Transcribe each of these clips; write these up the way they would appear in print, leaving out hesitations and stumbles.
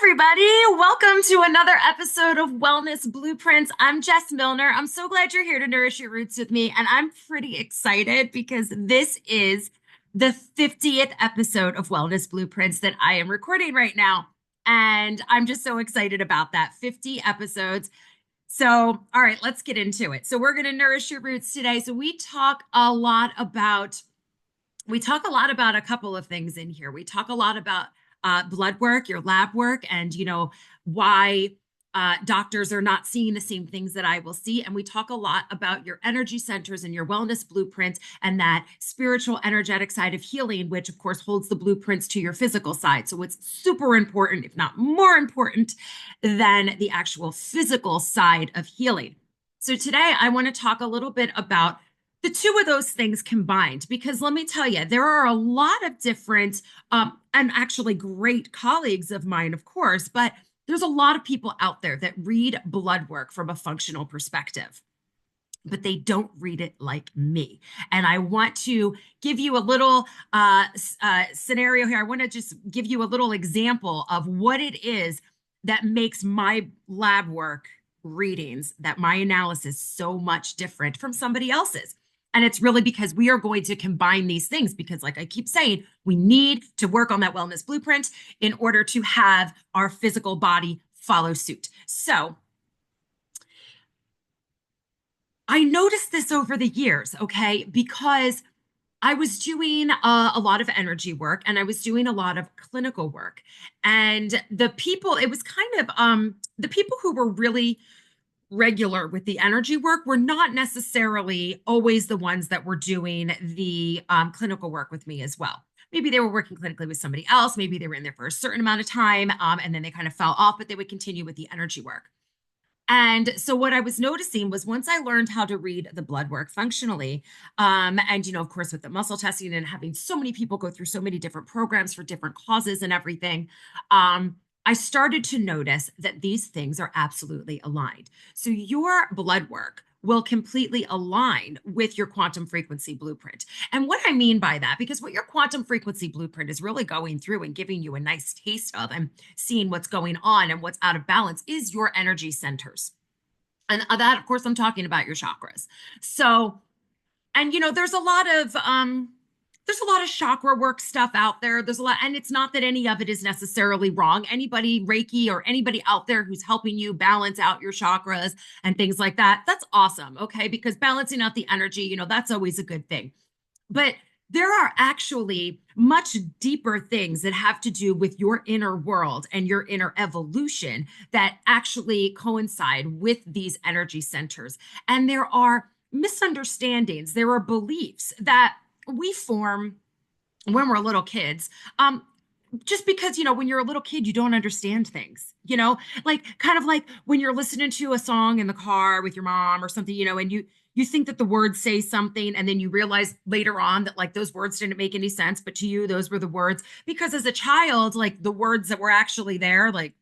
Everybody. Welcome to another episode of Wellness Blueprints. I'm Jess Milner. I'm so glad you're here to nourish your roots with me. And I'm pretty excited because this is the 50th episode of Wellness Blueprints that I am recording right now. And I'm just so excited about that. 50 episodes. So, all right, let's get into it. So, we're going to nourish your roots today. So, we talk a lot about a couple of things in here. We talk a lot about blood work, your lab work, and why doctors are not seeing the same things that I will see. And we talk a lot about your energy centers and your wellness blueprints and that spiritual, energetic side of healing, which of course holds the blueprints to your physical side. So it's super important, if not more important, than the actual physical side of healing. So today I want to talk a little bit about the two of those things combined, because let me tell you, there are a lot of different and actually great colleagues of mine, of course, but there's a lot of people out there that read blood work from a functional perspective, but they don't read it like me. And I want to give you a little scenario here. I want to just give you a little example of what it is that makes my lab work readings, that my analysis so much different from somebody else's. And it's really because we are going to combine these things because, like I keep saying, we need to work on that wellness blueprint in order to have our physical body follow suit. So I noticed this over the years, okay, because I was doing a lot of energy work and I was doing a lot of clinical work. And the people, it was kind of the people who were really regular with the energy work were not necessarily always the ones that were doing the clinical work with me as well. Maybe they were working clinically with somebody else. Maybe they were in there for a certain amount of time and then they kind of fell off, but they would continue with the energy work. And so what I was noticing was once I learned how to read the blood work functionally, and of course, with the muscle testing and having so many people go through so many different programs for different causes and everything, I started to notice that these things are absolutely aligned. So your blood work will completely align with your quantum frequency blueprint. And what I mean by that, because what your quantum frequency blueprint is really going through and giving you a nice taste of and seeing what's going on and what's out of balance is your energy centers. And that, of course, I'm talking about your chakras. So, and there's a lot of chakra work stuff out there. There's a lot, and it's not that any of it is necessarily wrong. Anybody Reiki or anybody out there who's helping you balance out your chakras and things like that, that's awesome. Okay. Because balancing out the energy, that's always a good thing. But there are actually much deeper things that have to do with your inner world and your inner evolution that actually coincide with these energy centers. And there are misunderstandings, there are beliefs that we form when we're little kids. Just because, when you're a little kid, you don't understand things, like kind of like when you're listening to a song in the car with your mom or something, and you think that the words say something and then you realize later on that like those words didn't make any sense, but to you those were the words because as a child, like the words that were actually there, like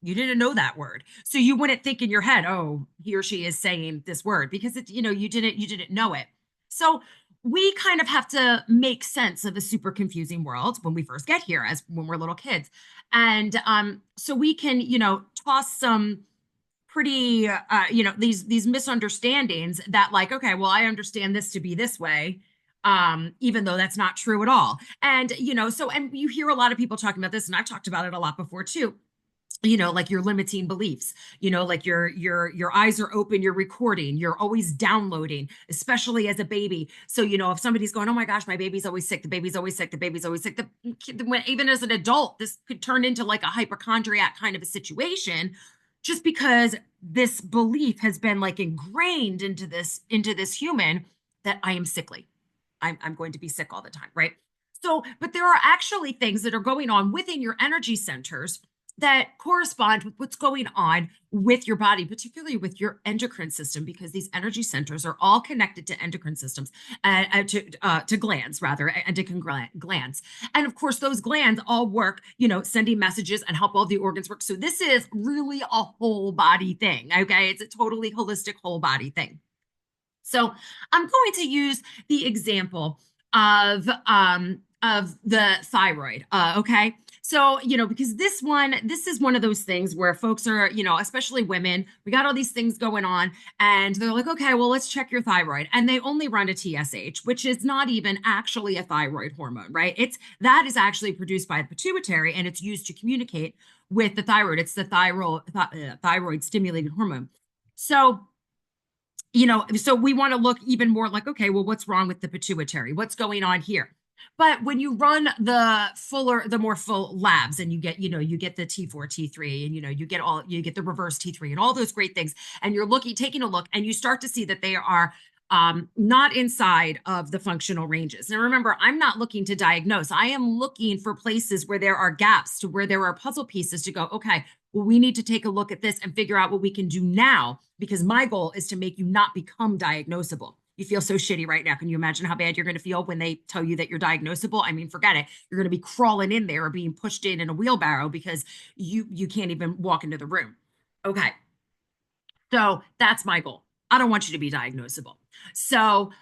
you didn't know that word. So you wouldn't think in your head, oh, he or she is saying this word because it's, you didn't know it. So we kind of have to make sense of a super confusing world when we first get here as when we're little kids. And so we can, toss some pretty these misunderstandings that like, okay, well, I understand this to be this way, even though that's not true at all. And and you hear a lot of people talking about this, and I've talked about it a lot before too, like your limiting beliefs, like your eyes are open, you're recording, you're always downloading, especially as a baby. So if somebody's going, oh my gosh, my baby's always sick, the baby's always sick, the baby's always sick, even as an adult, this could turn into like a hypochondriac kind of a situation, just because this belief has been like ingrained into this human that I am sickly, I'm going to be sick all the time, right? So but there are actually things that are going on within your energy centers that correspond with what's going on with your body, particularly with your endocrine system, because these energy centers are all connected to endocrine systems, to glands, rather, endocrine glands. And of course, those glands all work, sending messages and help all the organs work. So this is really a whole body thing, okay? It's a totally holistic whole body thing. So I'm going to use the example of of the thyroid. Okay. So, because this is one of those things where folks are, especially women, we got all these things going on, and they're like, okay, well, let's check your thyroid. And they only run a TSH, which is not even actually a thyroid hormone, right? That is actually produced by the pituitary, and it's used to communicate with the thyroid. It's the thyroid stimulating hormone. So, so we want to look even more like, okay, well, what's wrong with the pituitary? What's going on here? But when you run the more full labs, and you get the T4, T3, and you get the reverse T3 and all those great things, and you're taking a look, and you start to see that they are not inside of the functional ranges. Now, remember, I'm not looking to diagnose. I am looking for places where there are gaps, to where there are puzzle pieces to go, okay, well, we need to take a look at this and figure out what we can do now, because my goal is to make you not become diagnosable. You feel so shitty right now. Can you imagine how bad you're going to feel when they tell you that you're diagnosable? I mean, forget it. You're going to be crawling in there or being pushed in a wheelbarrow because you can't even walk into the room. Okay. So that's my goal. I don't want you to be diagnosable. So,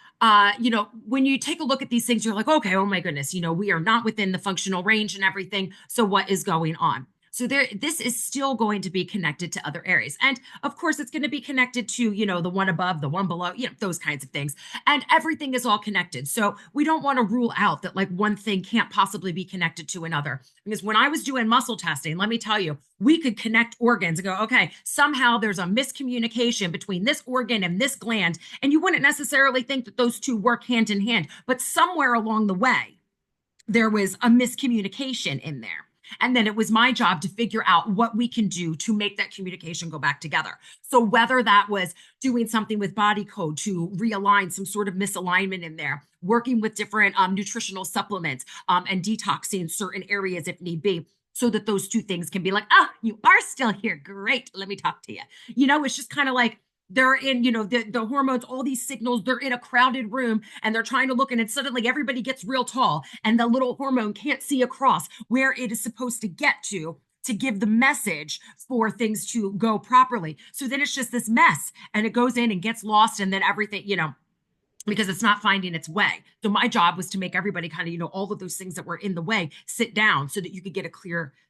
when you take a look at these things, you're like, okay, oh my goodness, we are not within the functional range and everything. So what is going on? So this is still going to be connected to other areas. And of course, it's going to be connected to, the one above, the one below, those kinds of things. And everything is all connected. So we don't want to rule out that like one thing can't possibly be connected to another. Because when I was doing muscle testing, let me tell you, we could connect organs and go, okay, somehow there's a miscommunication between this organ and this gland. And you wouldn't necessarily think that those two work hand in hand, but somewhere along the way, there was a miscommunication in there. And then it was my job to figure out what we can do to make that communication go back together. So whether that was doing something with body code to realign some sort of misalignment in there, working with different nutritional supplements, and detoxing certain areas if need be, so that those two things can be like, oh, you are still here. Great. Let me talk to you. It's just kind of like, they're in, the hormones, all these signals, they're in a crowded room and they're trying to look, and suddenly everybody gets real tall and the little hormone can't see across where it is supposed to get to give the message for things to go properly. So then it's just this mess, and it goes in and gets lost, and then everything, because it's not finding its way. So my job was to make everybody kind of, all of those things that were in the way sit down, so that you could get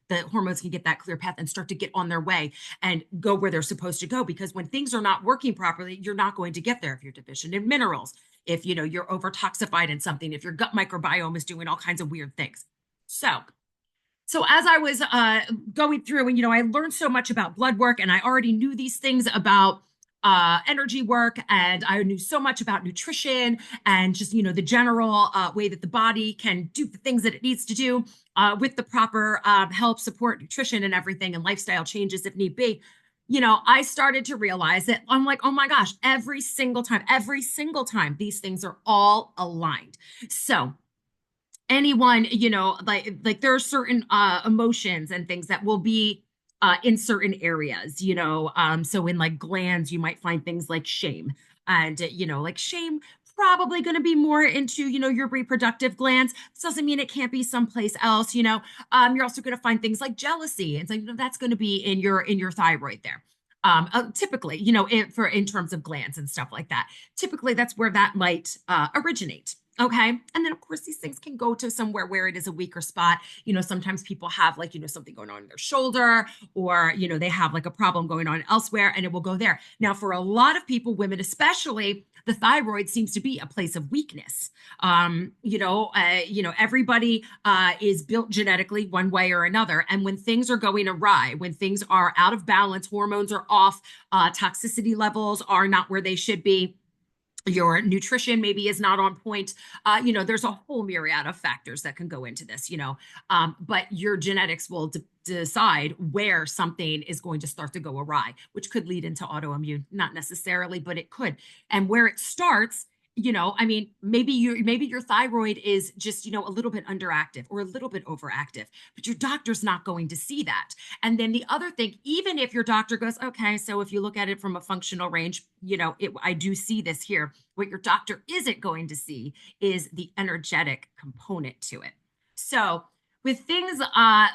the hormones can get that clear path and start to get on their way and go where they're supposed to go. Because when things are not working properly, you're not going to get there if you're deficient in minerals, if, you're over toxified in something, if your gut microbiome is doing all kinds of weird things. So as I was going through, and I learned so much about blood work, and I already knew these things about energy work, and I knew so much about nutrition and just the general way that the body can do the things that it needs to do with the proper help, support, nutrition, and everything, and lifestyle changes if need be. I started to realize that I'm like, oh my gosh, every single time, these things are all aligned. So anyone, like there are certain emotions and things that will be in certain areas, so in like glands, you might find things like shame, and like shame probably going to be more into your reproductive glands. This doesn't mean it can't be someplace else. You're also going to find things like jealousy. It's like, that's going to be in your thyroid there. Typically, in terms of glands and stuff like that, typically that's where that might originate. Okay. And then of course these things can go to somewhere where it is a weaker spot. Sometimes people have like, something going on in their shoulder, or, they have like a problem going on elsewhere, and it will go there. Now, for a lot of people, women especially, the thyroid seems to be a place of weakness. Everybody is built genetically one way or another. And when things are going awry, when things are out of balance, hormones are off, toxicity levels are not where they should be, your nutrition maybe is not on point. There's a whole myriad of factors that can go into this, but your genetics will decide where something is going to start to go awry, which could lead into autoimmune, not necessarily, but it could. And where it starts, maybe your thyroid is just, a little bit underactive or a little bit overactive, but your doctor's not going to see that. And then the other thing, even if your doctor goes, okay, so if you look at it from a functional range, I do see this here. What your doctor isn't going to see is the energetic component to it. So with things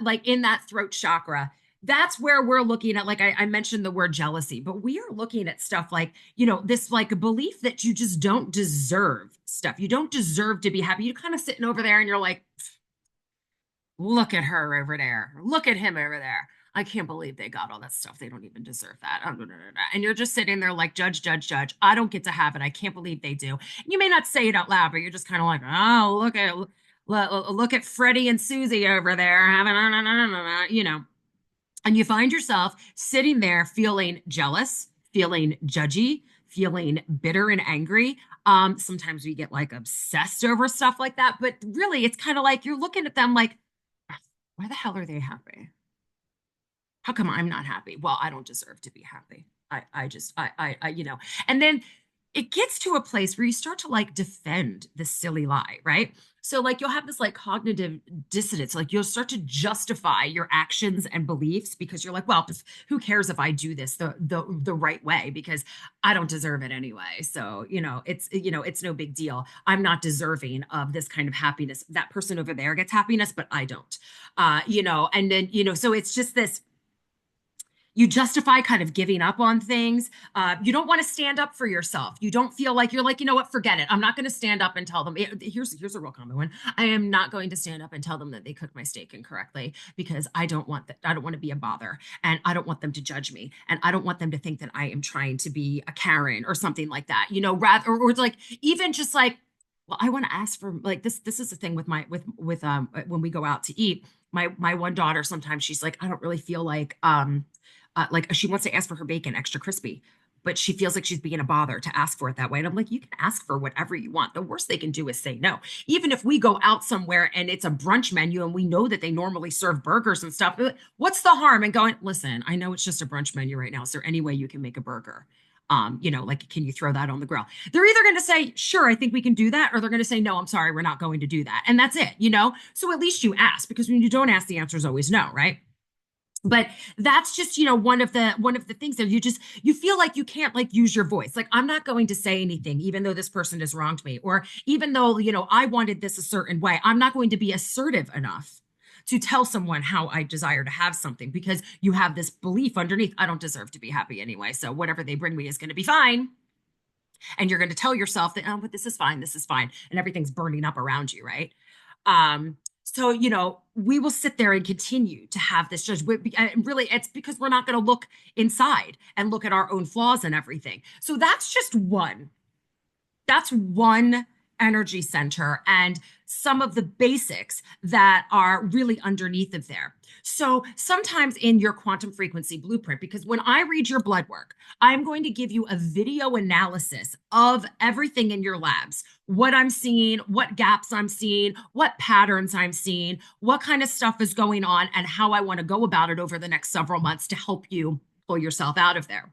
like in that throat chakra, that's where we're looking at, like I mentioned the word jealousy, but we are looking at stuff like, this like a belief that you just don't deserve stuff. You don't deserve to be happy. You're kind of sitting over there and you're like, look at her over there. Look at him over there. I can't believe they got all that stuff. They don't even deserve that. And you're just sitting there like, judge, judge, judge. I don't get to have it. I can't believe they do. And you may not say it out loud, but you're just kind of like, oh, look at Freddie and Susie over there having, you know. And you find yourself sitting there feeling jealous, feeling judgy, feeling bitter and angry. Sometimes we get like obsessed over stuff like that, but really it's kind of like you're looking at them like, why the hell are they happy? How come I'm not happy? Well, I don't deserve to be happy. You know, and then it gets to a place where you start to like defend this silly lie, right? So like you'll have this like cognitive dissonance, like you'll start to justify your actions and beliefs because you're like, well, who cares if I do this the right way because I don't deserve it anyway. So, it's no big deal. I'm not deserving of this kind of happiness. That person over there gets happiness, but I don't. And then, so it's just this you justify kind of giving up on things. You don't want to stand up for yourself. You don't feel like you're like, you know what, forget it. I'm not going to stand up and tell them. Here's a real common one. I am not going to stand up and tell them that they cooked my steak incorrectly because I don't want that. I don't want to be a bother, and I don't want them to judge me, and I don't want them to think that I am trying to be a Karen or something like that. Rather or it's like even just like, well, I want to ask for like this. This is the thing with when we go out to eat. My one daughter sometimes she's like, I don't really feel like she wants to ask for her bacon extra crispy, but she feels like she's being a bother to ask for it that way. And I'm like, you can ask for whatever you want. The worst they can do is say no. Even if we go out somewhere and it's a brunch menu and we know that they normally serve burgers and stuff, what's the harm in going, listen, I know it's just a brunch menu right now. Is there any way you can make a burger? Like, can you throw that on the grill? They're either going to say, sure, I think we can do that, or they're going to say, no, I'm sorry, we're not going to do that. And that's it. So at least you ask, because when you don't ask, the answer is always no, right? But that's just one of the things that you feel like you can't like use your voice. Like, I'm not going to say anything even though this person has wronged me, or even though I wanted this a certain way. I'm not going to be assertive enough to tell someone how I desire to have something, because you have this belief underneath, I don't deserve to be happy anyway, so whatever they bring me is going to be fine. And you're going to tell yourself that, oh, but this is fine, and everything's burning up around you, right? So, we will sit there and continue to have this judgment. And really, it's because we're not going to look inside and look at our own flaws and everything. So that's just one. That's one energy center and some of the basics that are really underneath of there. So sometimes in your quantum frequency blueprint, because when I read your blood work, I'm going to give you a video analysis of everything in your labs, what I'm seeing, what gaps I'm seeing, what patterns I'm seeing, what kind of stuff is going on, and how I want to go about it over the next several months to help you pull yourself out of there.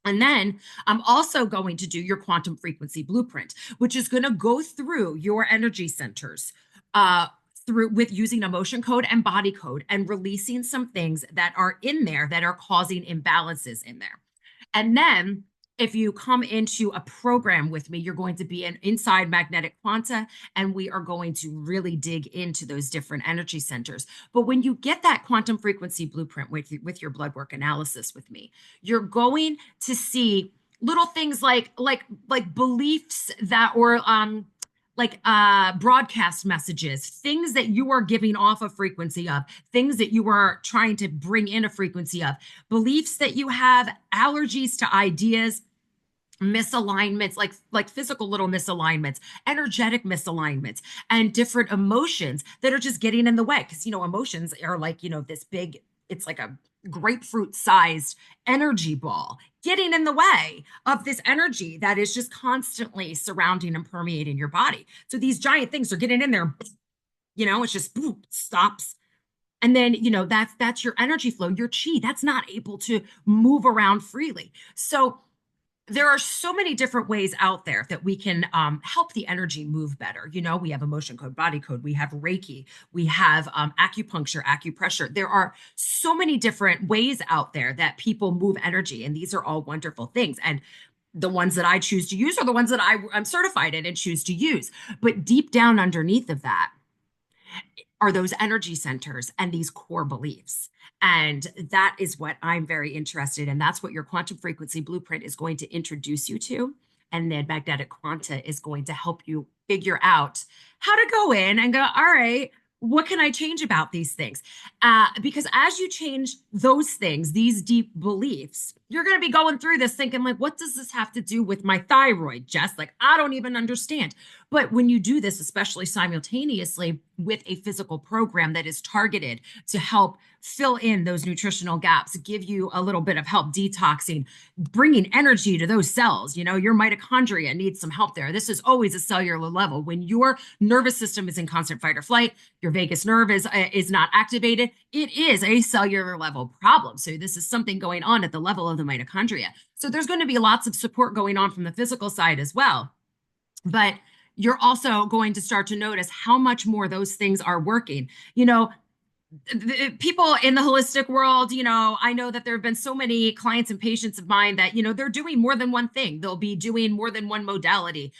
And then I'm also going to do your quantum frequency blueprint, which is going to go through your energy centers through with using emotion code and body code and releasing some things that are in there that are causing imbalances in there. And then if you come into a program with me, you're going to be inside magnetic quanta, and we are going to really dig into those different energy centers. But when you get that quantum frequency blueprint with your blood work analysis with me, you're going to see little things like beliefs that or broadcast messages, things that you are giving off a frequency of, things that you are trying to bring in a frequency of, beliefs that you have, allergies to ideas, misalignments, like physical little misalignments, energetic misalignments, and different emotions that are just getting in the way. Because emotions are like this big, it's like a grapefruit sized energy ball getting in the way of this energy that is just constantly surrounding and permeating your body. So these giant things are getting in there, it's just boom, stops. And then, that's your energy flow, your chi, that's not able to move around freely. So there are so many different ways out there that we can help the energy move better. We have emotion code, body code, we have Reiki, we have acupuncture, acupressure. There are so many different ways out there that people move energy, and these are all wonderful things. And the ones that I choose to use are the ones that I'm certified in and choose to use. But deep down underneath of that are those energy centers and these core beliefs. And that is what I'm very interested in. That's what your quantum frequency blueprint is going to introduce you to. And then magnetic quanta is going to help you figure out how to go in and go, all right, what can I change about these things? Because as you change those things, these deep beliefs, you're going to be going through this thinking, like, what does this have to do with my thyroid, Jess? Like, I don't even understand. But when you do this, especially simultaneously with a physical program that is targeted to help fill in those nutritional gaps, give you a little bit of help detoxing, bringing energy to those cells. Your mitochondria needs some help there. This is always a cellular level. When your nervous system is in constant fight or flight, your vagus nerve is not activated, it is a cellular level problem. So this is something going on at the level of the mitochondria. So there's going to be lots of support going on from the physical side as well. But you're also going to start to notice how much more those things are working. People in the holistic world, I know that there have been so many clients and patients of mine that, they're doing more than one thing. They'll be doing more than one modality.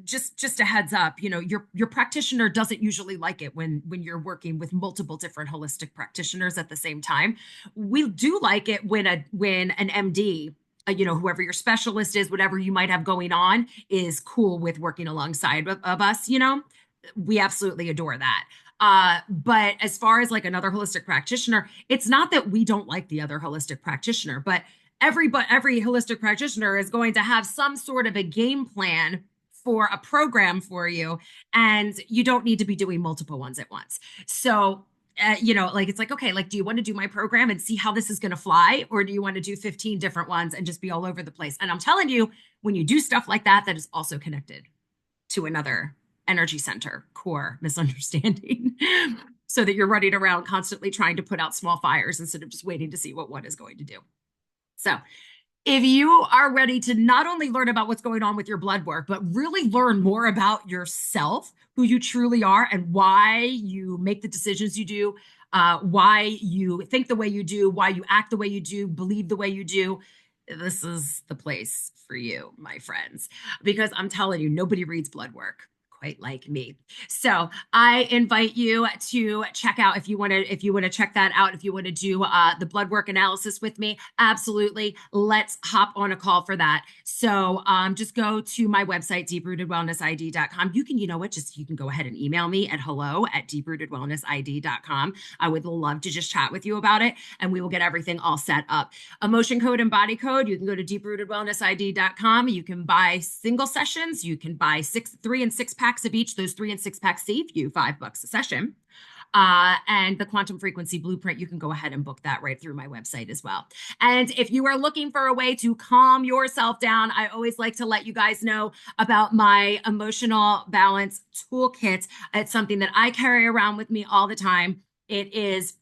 Just a heads up, your practitioner doesn't usually like it when you're working with multiple different holistic practitioners at the same time. We do like it when an MD, whoever your specialist is, whatever you might have going on, is cool with working alongside of us. We absolutely adore that. But as far as like another holistic practitioner, it's not that we don't like the other holistic practitioner, but every holistic practitioner is going to have some sort of a game plan for a program for you, and you don't need to be doing multiple ones at once. So it's like, okay, like, do you want to do my program and see how this is going to fly? Or do you want to do 15 different ones and just be all over the place? And I'm telling you, when you do stuff like that, that is also connected to another energy center core misunderstanding so that you're running around constantly trying to put out small fires instead of just waiting to see what one is going to do. So if you are ready to not only learn about what's going on with your blood work, but really learn more about yourself, who you truly are, and why you make the decisions you do, why you think the way you do, why you act the way you do, believe the way you do, this is the place for you, my friends, because I'm telling you, nobody reads blood work quite like me. So I invite you to check out if you want to check that out, if you want to do the blood work analysis with me, absolutely. Let's hop on a call for that. So just go to my website, deeprootedwellnessid.com. You can go ahead and email me at hello@deeprootedwellnessid.com. I would love to just chat with you about it, and we will get everything all set up. Emotion code and body code, you can go to deeprootedwellnessid.com. You can buy single sessions. You can buy 3 and 6 packs of each. Those 3 and 6 packs save you $5 a session. And the quantum frequency blueprint, you can go ahead and book that right through my website as well. And if you are looking for a way to calm yourself down, I always like to let you guys know about my emotional balance toolkit. It's something that I carry around with me all the time. It is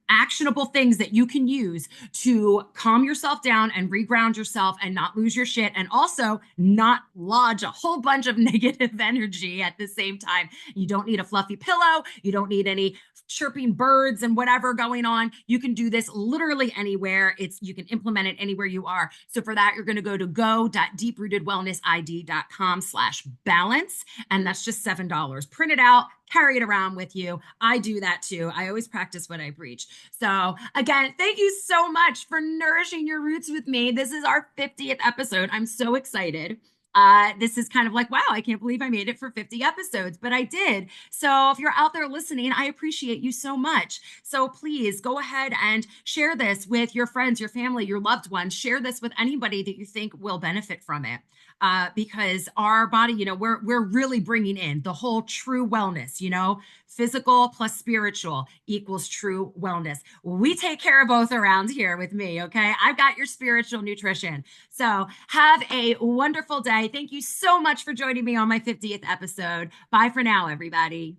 actionable things that you can use to calm yourself down and reground yourself and not lose your shit, and also not lodge a whole bunch of negative energy at the same time. You don't need a fluffy pillow. You don't need any chirping birds and whatever going on. You can do this literally anywhere. You can implement it anywhere you are. So for that, you're going to go to go.deeprootedwellnessid.com/balance. And that's just $7. Print it out, carry it around with you. I do that too. I always practice what I preach. So again, thank you so much for nourishing your roots with me. This is our 50th episode. I'm so excited. This is kind of like, wow, I can't believe I made it for 50 episodes, but I did. So if you're out there listening, I appreciate you so much. So please go ahead and share this with your friends, your family, your loved ones. Share this with anybody that you think will benefit from it. Because our body, we're really bringing in the whole true wellness, physical plus spiritual equals true wellness. We take care of both around here with me. Okay. I've got your spiritual nutrition. So have a wonderful day. Thank you so much for joining me on my 50th episode. Bye for now, everybody.